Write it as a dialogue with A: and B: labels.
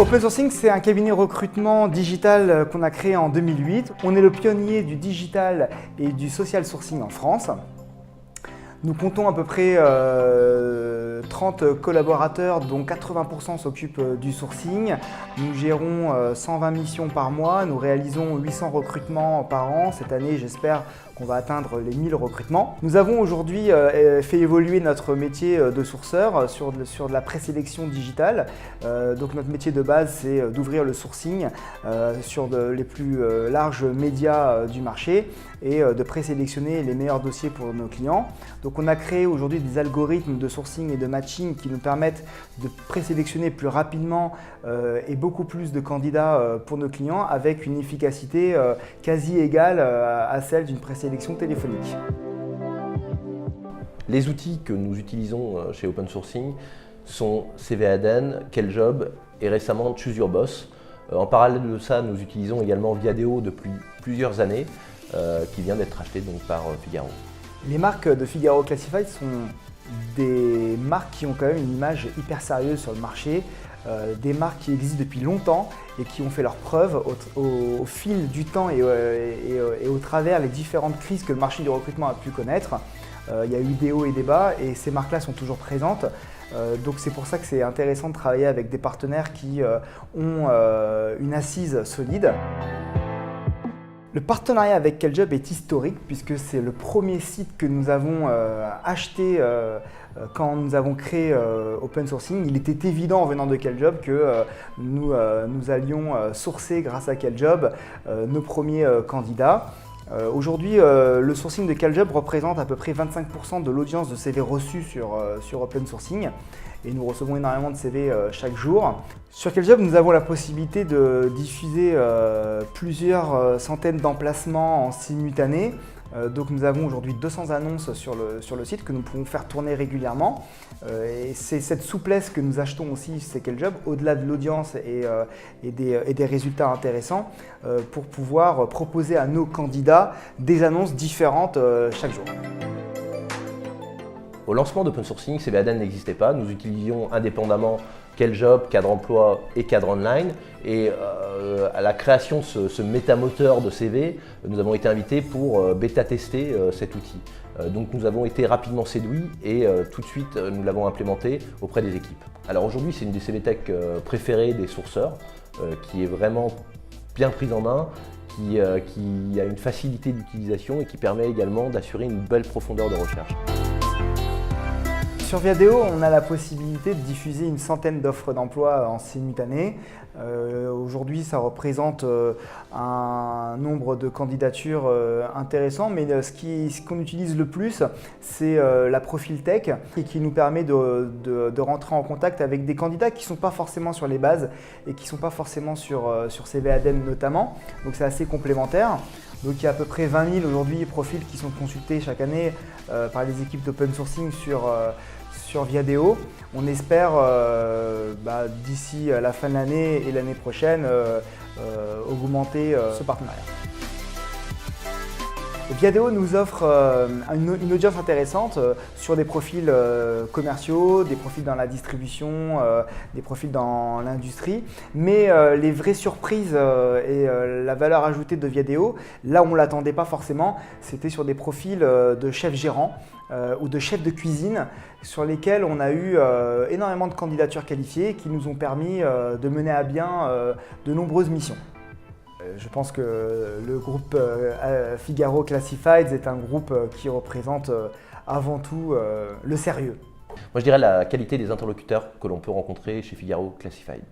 A: Open Sourcing, c'est un cabinet recrutement digital qu'on a créé en 2008. On est le pionnier du digital et du social sourcing en France. Nous comptons à peu près 30 collaborateurs, dont 80% s'occupent du sourcing. Nous gérons 120 missions par mois, nous réalisons 800 recrutements par an. Cette année, j'espère qu'on va atteindre les 1000 recrutements. Nous avons aujourd'hui fait évoluer notre métier de sourceur sur de la présélection digitale. Donc notre métier de base, c'est d'ouvrir le sourcing sur les plus larges médias du marché et de présélectionner les meilleurs dossiers pour nos clients. Donc on a créé aujourd'hui des algorithmes de sourcing et de matching qui nous permettent de présélectionner plus rapidement et beaucoup plus de candidats pour nos clients avec une efficacité quasi égale à celle d'une présélection téléphonique.
B: Les outils que nous utilisons chez Open Sourcing sont CVAden, Kelljob et récemment Choose Your Boss. En parallèle de ça, nous utilisons également Viadeo depuis plusieurs années, qui vient d'être acheté donc par Figaro.
A: Les marques de Figaro Classified sont des marques qui ont quand même une image hyper sérieuse sur le marché, des marques qui existent depuis longtemps et qui ont fait leurs preuves au fil du temps et au travers les différentes crises que le marché du recrutement a pu connaître. Il y a eu des hauts et des bas et ces marques-là sont toujours présentes. Donc c'est pour ça que c'est intéressant de travailler avec des partenaires qui ont une assise solide. Le partenariat avec Kelljob est historique puisque c'est le premier site que nous avons acheté quand nous avons créé Open Sourcing. Il était évident en venant de Kelljob que nous allions sourcer grâce à Kelljob nos premiers candidats. Aujourd'hui, le sourcing de Kelljob représente à peu près 25% de l'audience de CV reçus sur Open Sourcing et nous recevons énormément de CV chaque jour. Sur Kelljob, nous avons la possibilité de diffuser plusieurs centaines d'emplacements en simultané. Donc nous avons aujourd'hui 200 annonces sur le site que nous pouvons faire tourner régulièrement. Et c'est cette souplesse que nous achetons aussi chez Kelljob, au-delà de l'audience et des résultats intéressants, pour pouvoir proposer à nos candidats des annonces différentes chaque jour.
B: Au lancement d'Open Sourcing, CVAden n'existait pas. Nous utilisions indépendamment Kelljob, Cadre Emploi et Cadre Online. Et à la création de ce métamoteur de CV, nous avons été invités pour bêta-tester cet outil. Donc nous avons été rapidement séduits et tout de suite nous l'avons implémenté auprès des équipes. Alors aujourd'hui, c'est une des CV Tech préférées des sourceurs, qui est vraiment bien prise en main, qui a une facilité d'utilisation et qui permet également d'assurer une belle profondeur de recherche.
A: Sur Viadeo, on a la possibilité de diffuser une centaine d'offres d'emploi en simultané. Aujourd'hui, ça représente un nombre de candidatures intéressant, mais ce qu'on utilise le plus, c'est la profil tech et qui nous permet de rentrer en contact avec des candidats qui ne sont pas forcément sur les bases et qui ne sont pas forcément sur CVAden notamment. Donc c'est assez complémentaire. Donc il y a à peu près 20 000 aujourd'hui profils qui sont consultés chaque année par les équipes d'Open Sourcing sur Viadeo. On espère d'ici la fin de l'année et l'année prochaine augmenter ce partenariat. Viadeo nous offre une audience intéressante sur des profils commerciaux, des profils dans la distribution, des profils dans l'industrie. Mais les vraies surprises et la valeur ajoutée de Viadeo, là où on ne l'attendait pas forcément, c'était sur des profils de chefs gérants ou de chefs de cuisine sur lesquels on a eu énormément de candidatures qualifiées qui nous ont permis de mener à bien de nombreuses missions. Je pense que le groupe Figaro Classifieds est un groupe qui représente avant tout le sérieux.
B: Moi je dirais la qualité des interlocuteurs que l'on peut rencontrer chez Figaro Classified.